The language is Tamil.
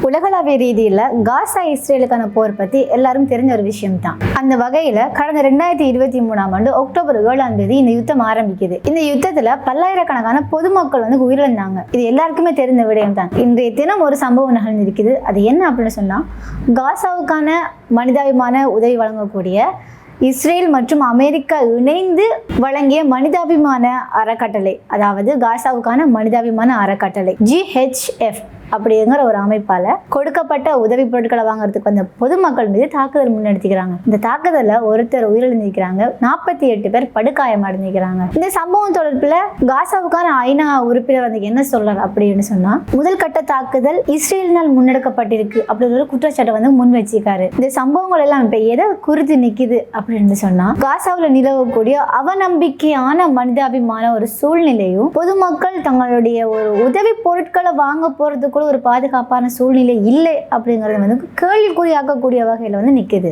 உலகளாவிய ரீதியில் காசா இஸ்ரேலுக்கான போர் பற்றி எல்லாரும் தெரிஞ்ச ஒரு விஷயம் தான். அந்த வகையில் கடந்த 2023 அக்டோபர் 7 இந்த யுத்தம் ஆரம்பிக்குது. இந்த யுத்தத்தில் பல்லாயிரக்கணக்கான பொதுமக்கள் உயிரிழந்தாங்க. இது எல்லாருக்குமே தெரிந்த விடயம் தான். இன்றைய தினம் ஒரு சம்பவம் நிகழ்ந்திருக்குது. அது என்ன அப்படின்னு சொன்னா, காசாவுக்கான மனிதாபிமான உதவி வழங்கக்கூடிய இஸ்ரேல் மற்றும் அமெரிக்கா இணைந்து வழங்கிய மனிதாபிமான அறக்கட்டளை, அதாவது காசாவுக்கான மனிதாபிமான அறக்கட்டளை GHF அப்படிங்கிற ஒரு அமைப்பால கொடுக்கப்பட்ட உதவி பொருட்களை வாங்குறதுக்கு வந்த பொதுமக்கள் மீது தாக்குதல் முன்னெடுத்துக்கிறாங்க. இந்த தாக்குதல ஒருத்தர் உயிரிழந்திருக்கிறாங்க, 48 பேர் படுகாயம் அடைஞ்சிருக்கிறாங்க. இந்த சம்பவம் தொடர்பில் காசாவுக்கான ஐநா உறுப்பினர் என்ன சொல்றாரு அப்படின்னு சொன்னா, முதல் கட்ட தாக்குதல் இஸ்ரேலினால் முன்னெடுக்கப்பட்டிருக்கு அப்படிங்கிற ஒரு குற்றச்சாட்டை முன் வச்சிருக்காரு. இந்த சம்பவங்கள் எல்லாம் இப்ப எதை குறித்து நிக்குது அப்படின்னு சொன்னா, காசாவில் நிலவக்கூடிய அவநம்பிக்கையான மனிதாபிமான ஒரு சூழ்நிலையும், பொதுமக்கள் தங்களுடைய ஒரு உதவி பொருட்களை வாங்க போறதுக்கு ஒரு பாதுகாப்பான சூழ்நிலை இல்லை அப்படிங்கறது கேள்விக்குறியாக்கக்கூடிய வகையில நிக்குது.